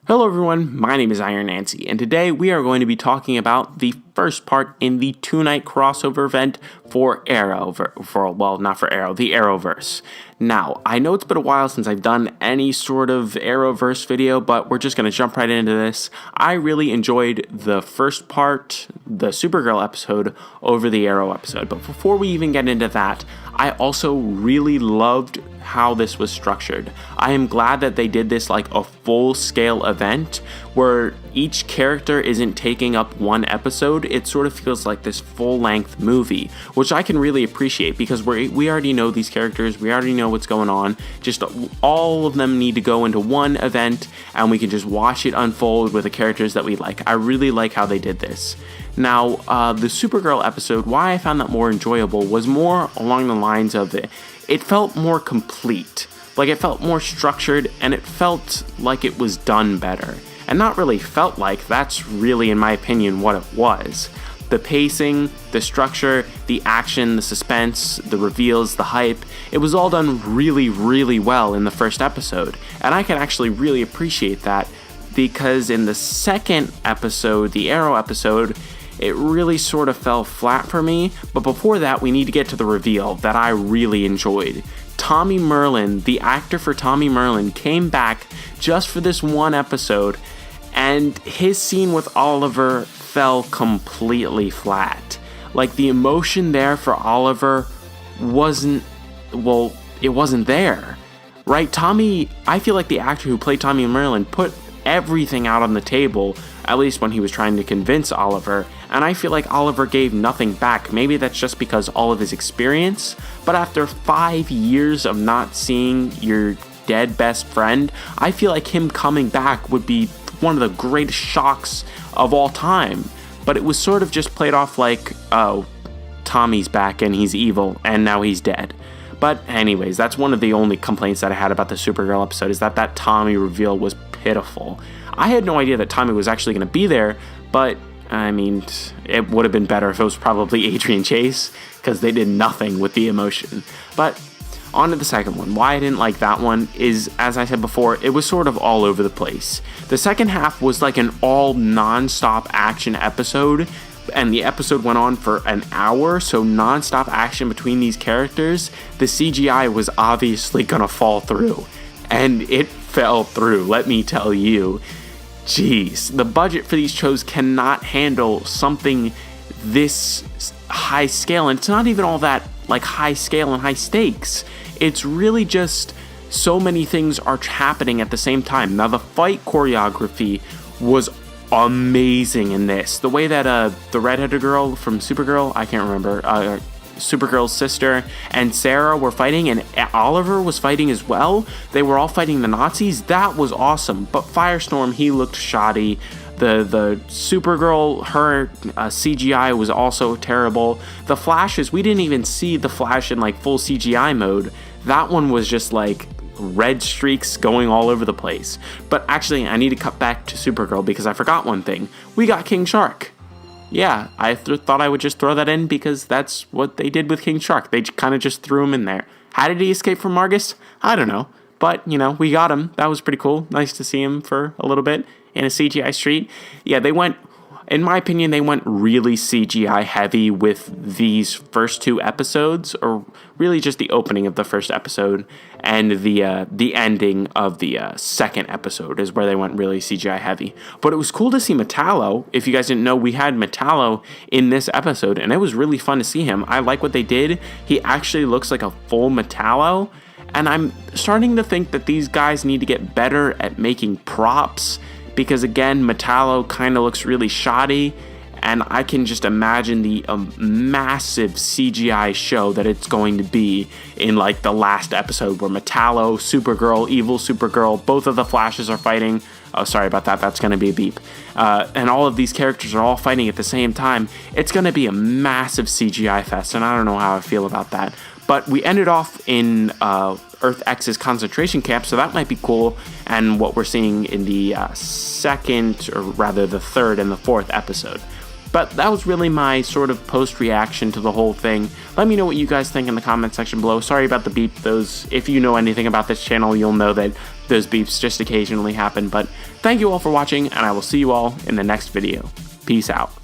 Hello everyone, my name is IronNancy, and today we are going to be talking about the first part in the two-night crossover event for Arrow, the Arrowverse. Now, I know it's been a while since I've done any sort of Arrowverse video, but we're just going to jump right into this. I really enjoyed the first part, the Supergirl episode, over the Arrow episode, but before we even get into that, I also really loved how this was structured. I am glad that they did this like a full-scale event where each character isn't taking up one episode. It sort of feels like this full-length movie, which I can really appreciate because we already know these characters, we already know what's going on. Just all of them need to go into one event and we can just watch it unfold with the characters that we like. I really like how they did this. Now, the Supergirl episode, why I found that more enjoyable was more along the lines of it felt more complete. Like, it felt more structured, and it felt like it was done better. And not really felt like, that's really, in my opinion, what it was. The pacing, the structure, the action, the suspense, the reveals, the hype, it was all done really, really well in the first episode. And I can actually really appreciate that, because in the second episode, the Arrow episode, it really sort of fell flat for me, but before that, we need to get to the reveal that I really enjoyed. Tommy Merlin, the actor for Tommy Merlin, came back just for this one episode, and his scene with Oliver fell completely flat. Like, the emotion there for Oliver wasn't there, right? Tommy, I feel like the actor who played Tommy Merlin put everything out on the table, at least when he was trying to convince Oliver, and I feel like Oliver gave nothing back. Maybe that's just because all of his experience, but after 5 years of not seeing your dead best friend, I feel like him coming back would be one of the greatest shocks of all time. But it was sort of just played off like, oh, Tommy's back and he's evil and now he's dead. But anyways, that's one of the only complaints that I had about the Supergirl episode, is that Tommy reveal was pitiful. I had no idea that Tommy was actually going to be there, but I mean, it would have been better if it was probably Adrian Chase, because they did nothing with the emotion. But on to the second one. Why I didn't like that one is, as I said before, it was sort of all over the place. The second half was like an all non-stop action episode, and the episode went on for an hour, so non-stop action between these characters. The CGI was obviously gonna fall through, and it fell through, let me tell you. Jeez, the budget for these shows cannot handle something this high scale, and it's not even all that like high scale and high stakes. It's really just so many things are happening at the same time. Now, the fight choreography was amazing in this. The way that the redheaded girl from Supergirl, I can't remember, Supergirl's sister and Sarah were fighting, and Oliver was fighting as well. They were all fighting the Nazis. That was awesome. But Firestorm, he looked shoddy. The Supergirl, her CGI was also terrible. The Flashes, we didn't even see the Flash in like full CGI mode. That one was just like red streaks going all over the place. But actually, I need to cut back to Supergirl because I forgot one thing. We got King Shark. Yeah, I thought I would just throw that in because that's what they did with King Shark. They kind of just threw him in there. How did he escape from Margus? I don't know. But, you know, we got him. That was pretty cool. Nice to see him for a little bit in a CGI street. Yeah, they went, in my opinion, they went really CGI heavy with these first two episodes, or really just the opening of the first episode and the ending of the second episode is where they went really CGI heavy. But it was cool to see Metallo. If you guys didn't know, we had Metallo in this episode, and it was really fun to see him. I like what they did. He actually looks like a full Metallo, and I'm starting to think that these guys need to get better at making props, because again, Metallo kind of looks really shoddy, and I can just imagine the massive CGI show that it's going to be in like the last episode where Metallo, Supergirl, Evil Supergirl, both of the Flashes are fighting. Oh, sorry about that. That's going to be a beep. And all of these characters are all fighting at the same time. It's going to be a massive CGI fest, and I don't know how I feel about that. But we ended off in Earth X's concentration camp, so that might be cool, and what we're seeing in the second, or rather the third and the fourth episode. But that was really my sort of post-reaction to the whole thing. Let me know what you guys think in the comment section below. Sorry about the beep. Those, if you know anything about this channel, you'll know that those beefs just occasionally happen. But thank you all for watching, and I will see you all in the next video. Peace out.